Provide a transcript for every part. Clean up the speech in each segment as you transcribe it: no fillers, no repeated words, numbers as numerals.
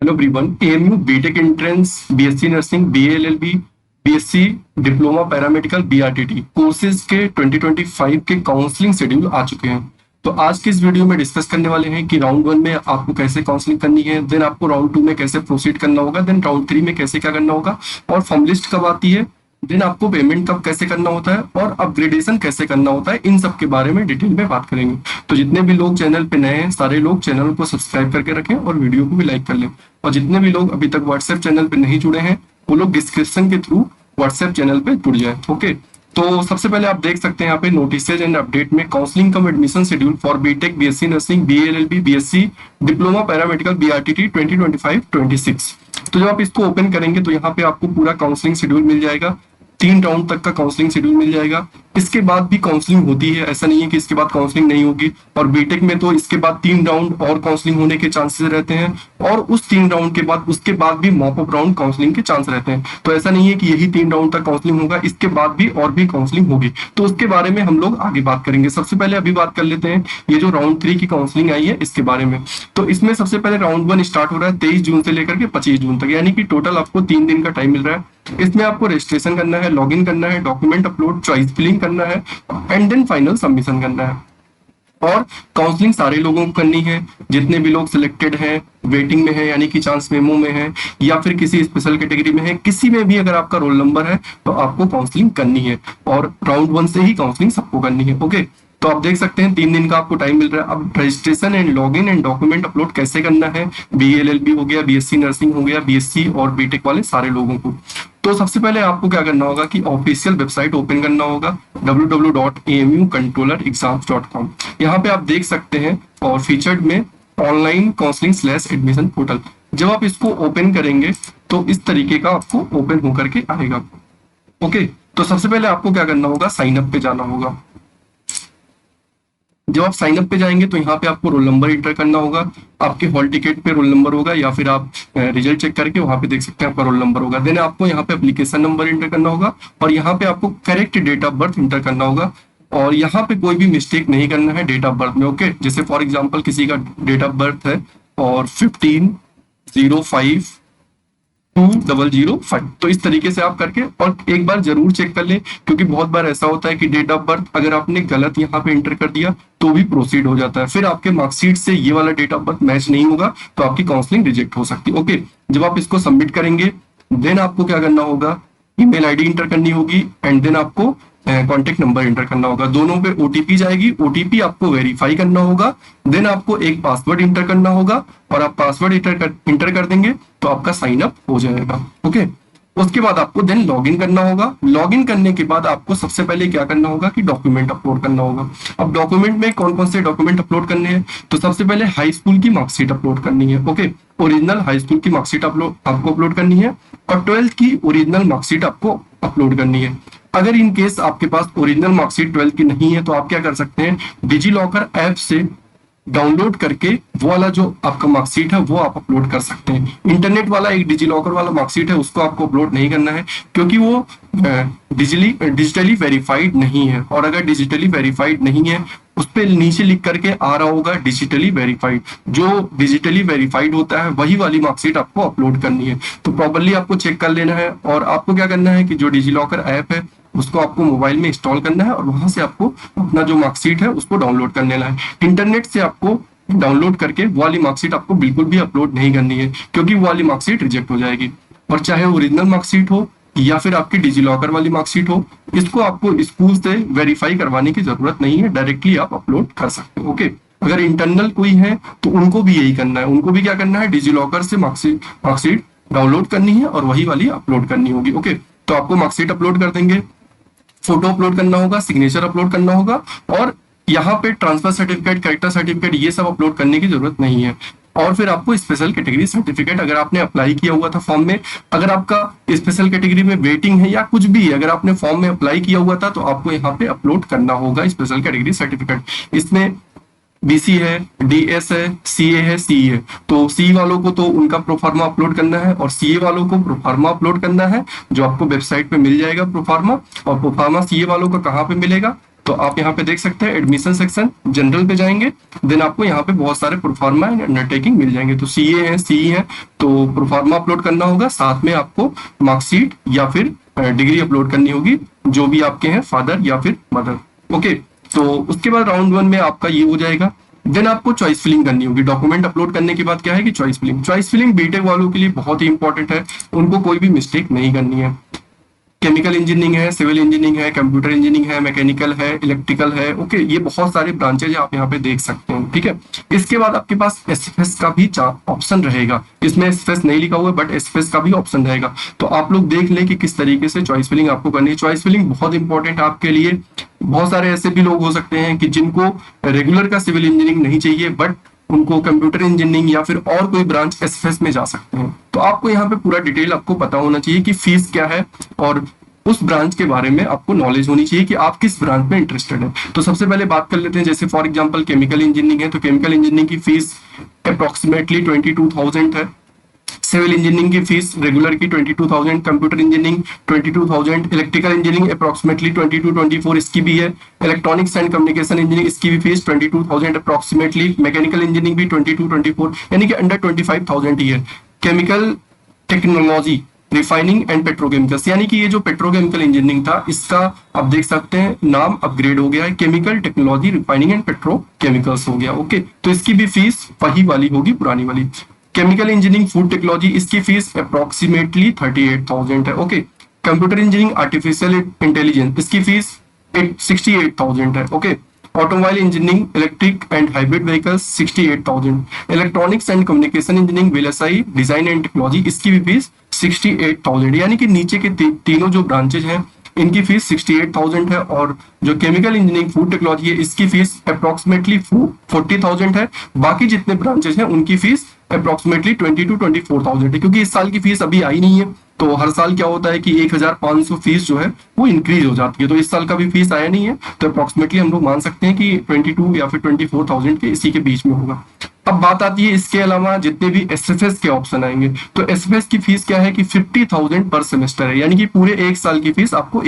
Hello everyone. AMU BTech entrance, BSc nursing, BLLB, BSc diploma paramedical, BRTT courses के 2025 के counselling schedule आ चुके हैं। तो आज के इस वीडियो में डिस्कस करने वाले हैं कि राउंड 1 में आपको कैसे काउंसलिंग करनी है, देन आपको राउंड 2 में कैसे प्रोसीड करना होगा, देन राउंड 3 में कैसे क्या करना होगा, और फॉर्म लिस्ट कब आती है, देन आपको पेमेंट कब कैसे करना होता है और अपग्रेडेशन कैसे करना होता है। इन सब के बारे में डिटेल में बात करेंगे। तो जितने भी लोग चैनल पे नए हैं, सारे लोग चैनल को सब्सक्राइब करके रखें और वीडियो को भी लाइक कर लें। और जितने भी लोग अभी तक व्हाट्सएप चैनल पे नहीं जुड़े हैं, वो लोग डिस्क्रिप्शन के थ्रू व्हाट्सएप चैनल पे जुड़ जाए। ओके, तो सबसे पहले आप देख सकते हैं यहाँ पे नोटिसेज एंड अपडेट में counselling cum admission schedule for BTech, BSc nursing, BLLB, BSc diploma paramedical, BRTT 2025-26। तो जब आप इसको ओपन करेंगे तो यहाँ पे आपको पूरा काउंसलिंग शेड्यूल मिल जाएगा। 3 राउंड तक का काउंसलिंग शेड्यूल मिल जाएगा। इसके बाद भी काउंसलिंग होती है, ऐसा नहीं है कि इसके बाद काउंसलिंग नहीं होगी। और बीटेक में तो इसके बाद 3 राउंड और काउंसलिंग होने के चांसेस रहते हैं, और उस 3 राउंड के बाद उसके बाद भी मॉप अप राउंड काउंसलिंग के चांस रहते हैं। तो ऐसा नहीं है कि यही 3 राउंड तक काउंसलिंग होगा, इसके बाद भी और भी काउंसलिंग होगी। तो उसके बारे में हम लोग आगे बात करेंगे। सबसे पहले अभी बात कर लेते हैं ये जो राउंड 3 की काउंसलिंग आई है इसके बारे में। तो इसमें सबसे पहले राउंड 1 स्टार्ट हो रहा है 23 जून से लेकर के 25 जून तक, यानी कि टोटल आपको 3 दिन का टाइम मिल रहा है। इसमें आपको रजिस्ट्रेशन करना है, लॉगिन करना है, डॉक्यूमेंट अपलोड, चॉइस फिलिंग करना है, एंड देन फाइनल सबमिशन करना है। और काउंसलिंग सारे लोगों को करनी है, जितने भी लोग सिलेक्टेड हैं, वेटिंग में है यानी कि चांस मेमो में है, या फिर किसी स्पेशल कैटेगरी में है, किसी में भी अगर आपका रोल नंबर है तो आपको काउंसलिंग करनी है। और राउंड 1 से ही काउंसलिंग सबको करनी है। ओके, तो आप देख सकते हैं 3 दिन का आपको टाइम मिल रहा है। अब registration and login and document upload कैसे करना है, बीएलएलबी हो गया, बीएससी नर्सिंग हो गया, बीएससी और बीटेक वाले सारे लोगों को। तो सबसे पहले आपको क्या करना होगा कि ऑफिशियल वेबसाइट ओपन करना होगा www.amucontrollerexams.com। यहाँ पे आप देख सकते हैं और फीचर्ड में online counselling slash admission portal. जब आप इसको ओपन करेंगे तो इस तरीके का आपको ओपन होकर के आएगा। ओके, तो सबसे पहले आपको क्या करना होगा, साइन अप पे जाना होगा। जब आप साइन अप पे जाएंगे तो यहाँ पे आपको रोल नंबर इंटर करना होगा। आपके हॉल टिकट पे रोल नंबर होगा, या फिर आप रिजल्ट चेक करके वहां पे देख सकते हैं आपका रोल नंबर होगा। देन आपको यहाँ पे एप्लीकेशन नंबर इंटर करना होगा, और यहाँ पे आपको correct date of birth enter करना होगा। और यहाँ पे कोई भी मिस्टेक नहीं करना है डेट ऑफ बर्थ में। ओके, जैसे फॉर एग्जाम्पल किसी का डेट ऑफ बर्थ है और 15/05/2005, तो इस तरीके से आप करके और एक बार जरूर चेक कर लें, क्योंकि बहुत बार ऐसा होता है कि डेट ऑफ बर्थ अगर आपने गलत यहाँ पे एंटर कर दिया तो भी प्रोसीड हो जाता है, फिर आपके मार्कशीट से ये वाला डेट ऑफ बर्थ मैच नहीं होगा तो आपकी काउंसलिंग रिजेक्ट हो सकती है। ओके, जब आप इसको सबमिट करेंगे देन आपको क्या करना होगा, ईमेल आईडी इंटर करनी होगी, एंड देन आपको कॉन्टेक्ट नंबर इंटर करना होगा। दोनों पे ओटीपी जाएगी, ओटीपी आपको वेरीफाई करना होगा। देन आपको एक पासवर्ड इंटर करना होगा, और आप पासवर्ड इंटर कर देंगे तो आपका साइन अप हो जाएगा। ओके, उसके बाद आपको देन लॉगिन करना होगा। लॉगिन करने के बाद आपको सबसे पहले क्या करना होगा कि डॉक्यूमेंट अपलोड करना होगा। अब डॉक्यूमेंट में कौन कौन से डॉक्यूमेंट अपलोड करने हैं, तो सबसे पहले हाई स्कूल की मार्कशीट अपलोड करनी है। ओके, ओरिजिनल हाई स्कूल की मार्कशीट आपको अपलोड करनी है, और 12th की ओरिजिनल मार्कशीट आपको अपलोड करनी है। अगर इन केस आपके पास ओरिजिनल मार्कशीट 12th की नहीं है तो आप क्या कर सकते हैं, डिजी लॉकर ऐप से डाउनलोड करके वो वाला जो आपका मार्कशीट है वो आप अपलोड कर सकते हैं। इंटरनेट वाला एक डिजी लॉकर वाला मार्कशीट है, उसको आपको अपलोड नहीं करना है, क्योंकि वो डिजिटली वेरीफाइड नहीं है। और अगर डिजिटली वेरीफाइड नहीं है, उस पर नीचे लिख करके आ रहा होगा डिजिटली वेरीफाइड। जो डिजिटली वेरीफाइड होता है वही वाली मार्कशीट आपको अपलोड करनी है। तो प्रॉपरली आपको चेक कर लेना है, और आपको क्या करना है कि जो डिजी लॉकर ऐप है उसको आपको मोबाइल में इंस्टॉल करना है, और वहां से आपको अपना जो मार्कशीट है उसको डाउनलोड कर लेना है। इंटरनेट से आपको डाउनलोड करके वो वाली मार्कशीट आपको बिल्कुल भी अपलोड नहीं करनी है, क्योंकि वो वाली मार्कशीट रिजेक्ट हो जाएगी। और चाहे ओरिजिनल मार्कशीट हो या फिर आपकी डिजी लॉकर वाली मार्कशीट हो, इसको आपको स्कूल से वेरीफाई करवाने की जरूरत नहीं है, डायरेक्टली आप अपलोड कर सकते हो। ओके, अगर इंटरनल कोई है तो उनको भी यही करना है, उनको भी क्या करना है, डिजी लॉकर से मार्कशीट डाउनलोड करनी है और वही वाली अपलोड करनी होगी। ओके, तो आपको मार्कशीट अपलोड कर देंगे, फोटो अपलोड करना होगा, सिग्नेचर अपलोड करना होगा, और यहाँ पे ट्रांसफर सर्टिफिकेट, कैरेक्टर सर्टिफिकेट ये सब अपलोड करने की जरूरत नहीं है। और फिर आपको स्पेशल कैटेगरी सर्टिफिकेट, अगर आपने अप्लाई किया हुआ था फॉर्म में, अगर आपका स्पेशल कैटेगरी में वेटिंग है या कुछ भी, अगर आपने फॉर्म में अप्लाई किया हुआ था तो आपको यहाँ पे अपलोड करना होगा स्पेशल कैटेगरी सर्टिफिकेट। इसमें बीसी है, डीएस है, सीए है, सी है। तो सी वालों को तो उनका प्रोफार्मा अपलोड करना है, और सीए वालों को प्रोफार्मा अपलोड करना है, जो आपको वेबसाइट पे मिल जाएगा प्रोफार्मा। और प्रोफार्मा सीए वालों का कहाँ पे मिलेगा, तो आप यहाँ पे देख सकते हैं एडमिशन सेक्शन, जनरल पे जाएंगे, देन आपको यहाँ पे बहुत सारे प्रोफार्मा एंड अंडरटेकिंग मिल जाएंगे। तो सीए है, सीई है, तो प्रोफार्मा अपलोड करना होगा, साथ में आपको मार्कशीट या फिर डिग्री अपलोड करनी होगी, जो भी आपके हैं फादर या फिर मदर। ओके, तो उसके बाद राउंड 1 में आपका ये हो जाएगा। देन आपको चॉइस फिलिंग करनी होगी। डॉक्यूमेंट अपलोड करने के बाद क्या है कि choice filling. Choice filling BTech वालों के लिए बहुत ही इंपॉर्टेंट है, उनको कोई भी मिस्टेक नहीं करनी है। केमिकल इंजीनियरिंग है, सिविल इंजीनियरिंग है, कंप्यूटर इंजीनियरिंग है, मैकेनिकल है, इलेक्ट्रिकल है। ओके, ये बहुत सारे ब्रांचेज आप यहाँ पे देख सकते हैं। ठीक है, इसके बाद आपके पास एसएफएस का भी ऑप्शन रहेगा। इसमें एसएफएस नहीं लिखा हुआ है, बट एसएफएस का भी ऑप्शन रहेगा। तो आप लोग देख लें कि किस तरीके से चॉइस फिलिंग आपको करनी है। चॉइस फिलिंग बहुत इंपॉर्टेंट है आपके लिए। बहुत सारे ऐसे भी लोग हो सकते हैं कि जिनको रेगुलर का सिविल इंजीनियरिंग नहीं चाहिए, बट उनको कंप्यूटर इंजीनियरिंग या फिर और कोई ब्रांच एसएफएस में जा सकते हैं। तो आपको यहाँ पे पूरा डिटेल आपको पता होना चाहिए कि फीस क्या है, और उस ब्रांच के बारे में आपको नॉलेज होनी चाहिए कि आप किस ब्रांच में इंटरेस्टेड है। तो सबसे पहले बात कर लेते हैं, जैसे फॉर एग्जांपल केमिकल इंजीनियरिंग है, तो केमिकल इंजीनियरिंग की फीस अप्रोक्सीमेटली 22,000 है। सिविल इंजीनियरिंग की फीस रेगुलर की 22,000, computer engineering 22,000, electrical engineering approximately 22-24 इसकी भी है। इलेक्ट्रॉनिक्स एंड कम्युनिकेशन इंजीनियरिंग इसकी भी फीस 22,000 अप्रोक्सीमेटली। मैकेनिकल इंजीनियरिंग भी 22-24, यानी कि अंडर 25,000 ही है। Chemical technology, refining and petrochemicals, यानी कि ये जो पेट्रोकेमिकल इंजीनियरिंग था, इसका आप देख सकते हैं नाम अपग्रेड हो गया है, chemical technology refining and petrochemicals हो गया। ओके, तो इसकी भी फीस वही वाली होगी, पुरानी वाली। केमिकल इंजीनियरिंग फूड टेक्नोलॉजी, इसकी फीस अप्रोक्सीमेटली 38,000 है। Okay, computer engineering artificial intelligence, इसकी फीस 68,000 है। Okay, automobile engineering electric and hybrid vehicles 68,000, electronics and communication engineering VLSI design and technology, इसकी भी फीस 68,000, यानी कि नीचे के तीनों जो ब्रांचेज हैं इनकी फीस 68,000 है। और जो केमिकल इंजीनियरिंग फूड टेक्नोलॉजी है, इसकी फीस अप्रोक्सीमेटली 40,000 है। बाकी जितने ब्रांचेज हैं उनकी फीस अप्रोक्सीमेटली 20-24,000 है, क्योंकि इस साल की फीस अभी आई नहीं है। तो हर साल क्या होता है कि 1,500 फीस जो है वो इंक्रीज हो जाती है। तो इस साल का भी फीस आया नहीं है, तो अप्रोक्सीमेटली हम लोग मान सकते हैं कि 22 या फिर 24,000 के इसी के बीच में होगा। अब बात आती है इसके अलावा जितने भी एसएफएस के ऑप्शन आएंगे, तो एसएफएस की फीस क्या है कि 50,000 पर सेमेस्टर है, यानी कि पूरे एक साल की फीस आपको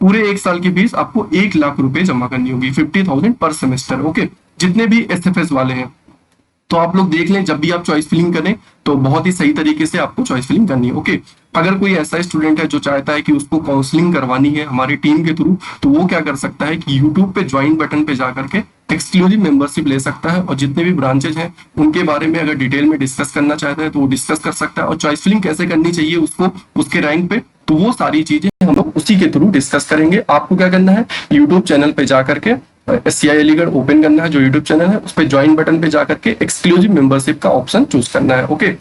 पूरे एक साल की फीस आपको 1,00,000 रुपए जमा करनी होगी, 50,000 पर सेमेस्टर। ओके, जितने भी एसएफएस वाले हैं, तो आप लोग देख लें, जब भी आप चॉइस फिलिंग करें तो बहुत ही सही तरीके से आपको चॉइस फिलिंग करनी है। ओके, अगर कोई ऐसा स्टूडेंट है जो चाहता है कि उसको काउंसलिंग करवानी है हमारी टीम के थ्रू, तो वो क्या कर सकता है कि यूट्यूब पे ज्वाइन बटन पे जाकर के एक्सक्लूसिव मेंबरशिप ले सकता है, और जितने भी ब्रांचेज हैं उनके बारे में अगर डिटेल में डिस्कस करना चाहता है तो वो डिस्कस कर सकता है, और चॉइस फिलिंग कैसे करनी चाहिए उसको उसके रैंक पे, तो वो सारी चीजें हम लोग उसी के थ्रू डिस्कस करेंगे। आपको क्या करना है, यूट्यूब चैनल पे जाकर के SCI अलीगढ़ ओपन करना है, जो यूट्यूब चैनल है उस पर ज्वाइन बटन पे जाकर के एक्सक्लूसिव मेंबरशिप का ऑप्शन चूज करना है। ओके,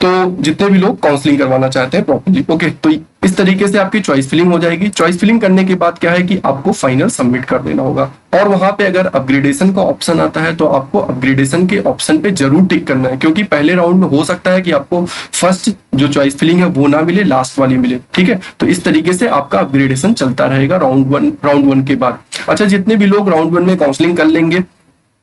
तो जितने भी लोग काउंसलिंग करवाना चाहते हैं प्रॉपर्ली। ओके, तो इस तरीके से आपकी चॉइस फिलिंग हो जाएगी। चॉइस फिलिंग करने के बाद क्या है कि आपको फाइनल सबमिट कर देना होगा, और वहां पे अगर अपग्रेडेशन का ऑप्शन आता है तो आपको अपग्रेडेशन के ऑप्शन पे जरूर टिक करना है, क्योंकि पहले राउंड में हो सकता है कि आपको फर्स्ट जो चॉइस फिलिंग है वो ना मिले, लास्ट वाली मिले। ठीक है, तो इस तरीके से आपका अपग्रेडेशन चलता रहेगा राउंड वन के बाद। अच्छा, जितने भी लोग राउंड 1 में काउंसलिंग कर लेंगे,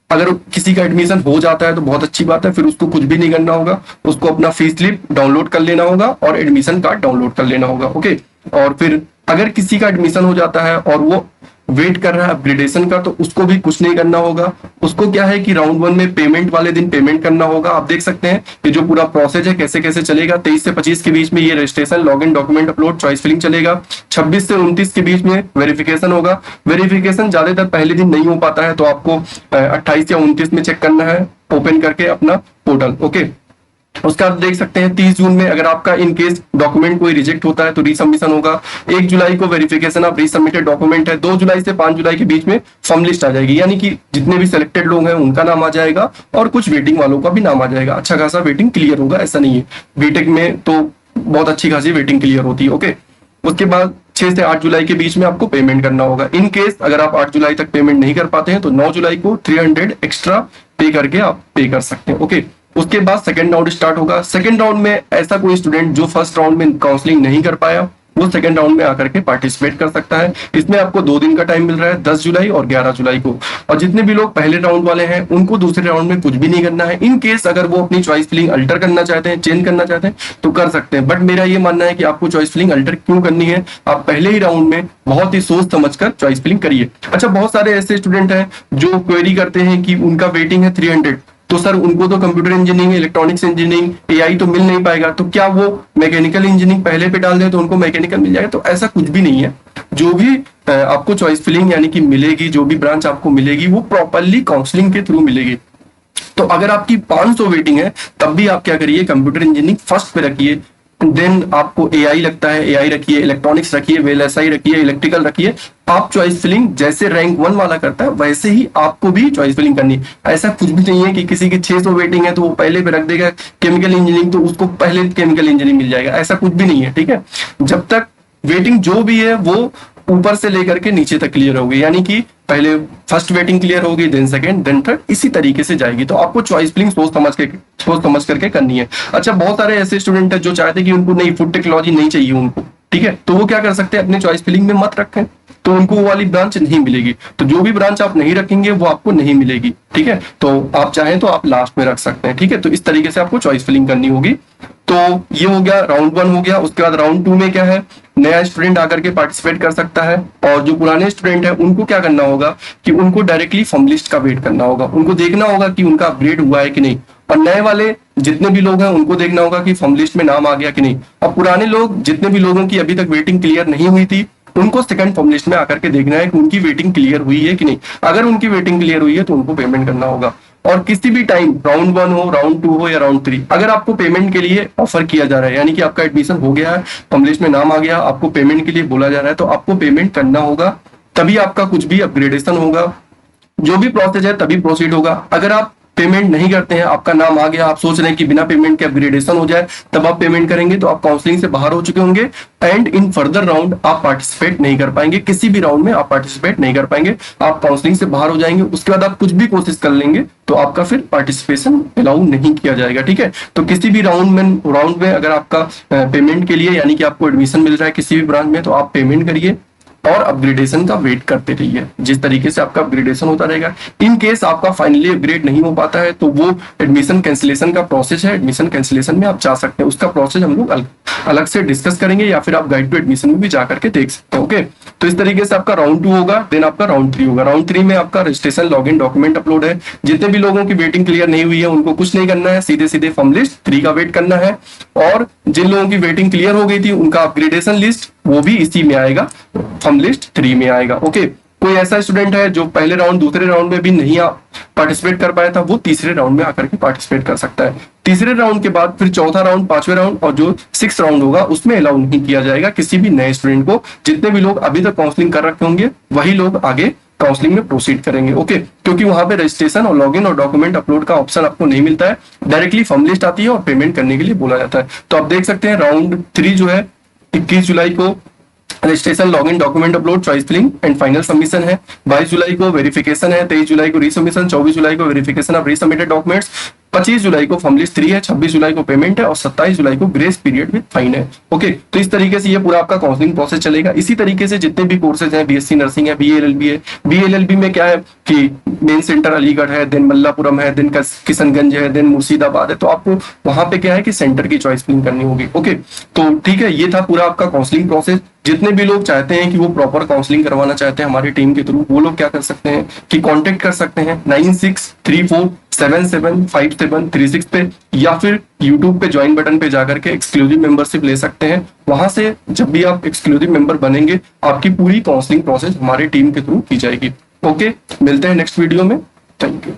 अगर किसी का एडमिशन हो जाता है तो बहुत अच्छी बात है, फिर उसको कुछ भी नहीं करना होगा, उसको अपना फीस स्लिप डाउनलोड कर लेना होगा और एडमिशन कार्ड डाउनलोड कर लेना होगा। ओके, और फिर अगर किसी का एडमिशन हो जाता है और वो वेट कर रहा है अपग्रेडेशन का, तो उसको भी कुछ नहीं करना होगा। उसको क्या है कि राउंड 1 में पेमेंट वाले दिन पेमेंट करना होगा। आप देख सकते हैं कि जो पूरा प्रोसेस है कैसे कैसे चलेगा। 23 से 25 के बीच में ये registration, login, document upload, choice filling चलेगा। 26 से 29 के बीच में वेरिफिकेशन होगा। वेरिफिकेशन ज्यादातर पहले दिन नहीं हो पाता है, तो आपको 28 या 29 में चेक करना है, ओपन करके अपना पोर्टल। ओके, उसका आप देख सकते हैं 30 जून में अगर आपका इन केस डॉक्यूमेंट कोई रिजेक्ट होता है तो रीसबमिशन होगा। 1 जुलाई को वेरिफिकेशन ऑफ रीसबमिटेड डॉक्यूमेंट है। 2 जुलाई से 5 जुलाई के बीच में फॉर्म लिस्ट आ जाएगी, यानी कि जितने भी सिलेक्टेड लोग हैं उनका नाम आ जाएगा, और कुछ वेटिंग वालों का भी नाम आ जाएगा। अच्छा खासा वेटिंग क्लियर होगा, ऐसा नहीं है, बीटेक में तो बहुत अच्छी खासी वेटिंग क्लियर होती है। ओके, उसके बाद 6 से 8 जुलाई के बीच में आपको पेमेंट करना होगा। इन केस अगर आप 8 जुलाई तक पेमेंट नहीं कर पाते हैं तो 9 जुलाई को 300 एक्स्ट्रा पे करके आप पे कर सकते हैं। ओके, उसके बाद सेकंड राउंड स्टार्ट होगा। सेकंड राउंड में ऐसा कोई स्टूडेंट जो फर्स्ट राउंड में काउंसलिंग नहीं कर पाया, वो सेकंड राउंड में आकर के पार्टिसिपेट कर सकता है। इसमें आपको 2 दिन का टाइम मिल रहा है, 10 जुलाई और 11 जुलाई को। और जितने भी लोग पहले राउंड वाले हैं उनको दूसरे राउंड में कुछ भी नहीं करना है। इन केस अगर वो अपनी चॉइस फिलिंग अल्टर करना चाहते हैं, चेंज करना चाहते हैं तो कर सकते हैं, बट मेरा ये मानना है कि आपको चॉइस फिलिंग अल्टर क्यों करनी है, आप पहले ही राउंड में बहुत ही सोच समझकर चॉइस फिलिंग करिए। अच्छा, बहुत सारे ऐसे स्टूडेंट हैं जो क्वेरी करते हैं कि उनका वेटिंग है 300, तो सर उनको तो computer engineering, electronics engineering, AI तो मिल नहीं पाएगा, तो क्या वो मैकेनिकल इंजीनियरिंग पहले पे डाल दें तो उनको मैकेनिकल मिल जाएगा? तो ऐसा कुछ भी नहीं है। जो भी आपको चॉइस फिलिंग यानी कि मिलेगी, जो भी ब्रांच आपको मिलेगी वो प्रॉपरली काउंसलिंग के थ्रू मिलेगी। तो अगर आपकी 500 वेटिंग है तब भी आप क्या करिए, कंप्यूटर इंजीनियरिंग फर्स्ट पे रखिए, देन आपको एआई लगता है एआई रखिए, इलेक्ट्रॉनिक्स रखिए, वीएलएसआई रखिए, इलेक्ट्रिकल रखिए। आप चॉइस फिलिंग जैसे रैंक 1 वाला करता है वैसे ही आपको भी चॉइस फिलिंग करनी है। ऐसा कुछ भी नहीं है कि किसी की 600 वेटिंग है तो वो पहले पे रख देगा केमिकल इंजीनियरिंग, तो उसको पहले केमिकल इंजीनियरिंग मिल जाएगा, ऐसा कुछ भी नहीं है। ठीक है, जब तक वेटिंग जो भी है वो ऊपर से लेकर के नीचे तक क्लियर होगी, यानी कि पहले फर्स्ट वेटिंग क्लियर होगी, देन सेकंड, देन थर्ड, इसी तरीके से जाएगी। तो आपको चॉइस फिलिंग सोच समझ करके करनी है। अच्छा, बहुत सारे ऐसे स्टूडेंट है जो चाहते हैं कि उनको नहीं, फूड टेक्नोलॉजी नहीं चाहिए उनको, ठीक है, तो वो क्या कर सकते हैं, अपने चॉइस फिलिंग में मत रखें, तो उनको वो वाली ब्रांच नहीं मिलेगी। तो जो भी ब्रांच आप नहीं रखेंगे वो आपको नहीं मिलेगी। ठीक है, तो आप चाहें तो आप लास्ट में रख सकते हैं। ठीक है, तो इस तरीके से आपको चॉइस फिलिंग करनी होगी। तो ये हो गया राउंड 1 हो गया। उसके बाद राउंड 2 में क्या है, नया स्टूडेंट आकर के पार्टिसिपेट कर सकता है, और जो पुराने स्टूडेंट है उनको क्या करना होगा कि उनको डायरेक्टली फॉर्म लिस्ट का वेट करना होगा, उनको देखना होगा कि उनका अपग्रेड हुआ है कि नहीं, और नए वाले जितने भी लोग हैं उनको देखना होगा कि फॉर्म लिस्ट में नाम आ गया कि नहीं। और पुराने लोग जितने भी लोगों की अभी तक वेटिंग क्लियर नहीं हुई थी उनको सेकंड फॉर्म लिस्ट में आकर के देखना है कि उनकी वेटिंग क्लियर हुई है कि नहीं। अगर उनकी वेटिंग क्लियर हुई है तो उनको पेमेंट करना होगा। और किसी भी टाइम राउंड 1 हो, राउंड 2 हो या राउंड 3, अगर आपको पेमेंट के लिए ऑफर किया जा रहा है, यानी कि आपका एडमिशन हो गया है, फॉर्म लिस्ट में नाम आ गया, आपको पेमेंट के लिए बोला जा रहा है, तो आपको पेमेंट करना होगा, तभी आपका कुछ भी अपग्रेडेशन होगा, जो भी प्रोसेस है तभी प्रोसीड होगा। अगर आप पेमेंट नहीं करते हैं, आपका नाम आ गया, आप सोच रहे हैं कि बिना पेमेंट के अपग्रेडेशन हो जाए, तब आप पेमेंट करेंगे तो आप काउंसलिंग से बाहर हो चुके होंगे, एंड इन फर्दर राउंड आप पार्टिसिपेट नहीं कर पाएंगे, किसी भी राउंड में आप पार्टिसिपेट नहीं कर पाएंगे, आप काउंसलिंग से बाहर हो जाएंगे। उसके बाद आप कुछ भी कोशिश कर लेंगे तो आपका फिर पार्टिसिपेशन अलाउ नहीं किया जाएगा। ठीक है, तो किसी भी राउंड में अगर आपका पेमेंट के लिए, यानी कि आपको एडमिशन मिल रहा है किसी भी ब्रांच में, तो आप पेमेंट करिए और अपग्रेडेशन का वेट करते रहिए। जिस तरीके से आपका अपग्रेडेशन होता रहेगा, इन केस आपका फाइनली अपग्रेड नहीं हो पाता है तो वो एडमिशन कैंसिलेशन का प्रोसेस है, एडमिशन कैंसिलेशन में आप जा सकते हैं, उसका प्रोसेस हम लोग अलग से डिस्कस करेंगे, या फिर आप गाइड टू एडमिशन में भी जाकर के देख सकते हैं। ओके, तो इस तरीके से आपका राउंड 2 होगा, देन आपका राउंड 3 होगा। राउंड 3 में आपका रजिस्ट्रेशन, लॉगिन, डॉक्यूमेंट अपलोड है। जितने भी लोगों की वेटिंग क्लियर नहीं हुई है उनको कुछ नहीं करना है, सीधे सीधे फॉर्म लिस्ट 3 का वेट करना है। और जिन लोगों की वेटिंग क्लियर हो गई थी उनका अपग्रेडेशन लिस्ट वो भी इसी में आएगा, फॉर्म लिस्ट 3 में आएगा। ओके, कोई ऐसा स्टूडेंट है जो पहले राउंड, दूसरे राउंड में भी नहीं पार्टिसिपेट कर पाया था, वो तीसरे राउंड में आकर के पार्टिसिपेट कर सकता है। तीसरे राउंड के बाद फिर चौथा राउंड, 5वें राउंड और जो 6th राउंड होगा उसमें अलाउ नहीं किया जाएगा किसी भी नए स्टूडेंट को। जितने भी लोग अभी तक काउंसलिंग कर रखे होंगे वही लोग आगे काउंसलिंग में प्रोसीड करेंगे। ओके, क्योंकि वहां पे रजिस्ट्रेशन और लॉगिन और डॉक्यूमेंट अपलोड का ऑप्शन आपको नहीं मिलता है, डायरेक्टली फॉर्म लिस्ट आती है और पेमेंट करने के लिए बोला जाता है। तो आप देख सकते हैं राउंड 3 जो है 21 जुलाई को registration, login, document upload, choice filling and final submission है। 22 जुलाई को वेरिफिकेशन है, 23 जुलाई को रीसबमिशन, 24 जुलाई को वेरिफिकेशन ऑफ रीसबमिटेड डॉक्यूमेंट्स, 25 जुलाई को फॉर्म लिस्ट 3 है, 26 जुलाई को पेमेंट है और 27 जुलाई को ग्रेस पीरियड विद फाइन है। ओके, तो इस तरीके से ये पूरा आपका काउंसलिंग प्रोसेस चलेगा। इसी तरीके से जितने भी कोर्सेज हैं, बीएससी नर्सिंग है, बीएलएलबी है, बीएलएलबी में क्या है कि मेन सेंटर अलीगढ़ है, देन मल्लापुरम है, देन किशनगंज है, देन मुर्शिदाबाद है, तो आपको वहां पे क्या है कि सेंटर की चॉइस फिलिंग करनी होगी। ओके, तो ठीक है, ये था पूरा आपका काउंसलिंग प्रोसेस। जितने भी लोग चाहते हैं कि वो प्रॉपर काउंसलिंग करवाना चाहते हैं हमारी टीम के थ्रू, वो लोग क्या कर सकते हैं कि कांटेक्ट कर सकते हैं 9634775736 पे, या फिर यूट्यूब पे ज्वाइन बटन पे जाकर के एक्सक्लूसिव मेंबरशिप ले सकते हैं। वहां से जब भी आप एक्सक्लूसिव मेंबर बनेंगे आपकी पूरी काउंसलिंग प्रोसेस हमारी टीम के थ्रू की जाएगी। ओके, मिलते हैं नेक्स्ट वीडियो में। Thank you.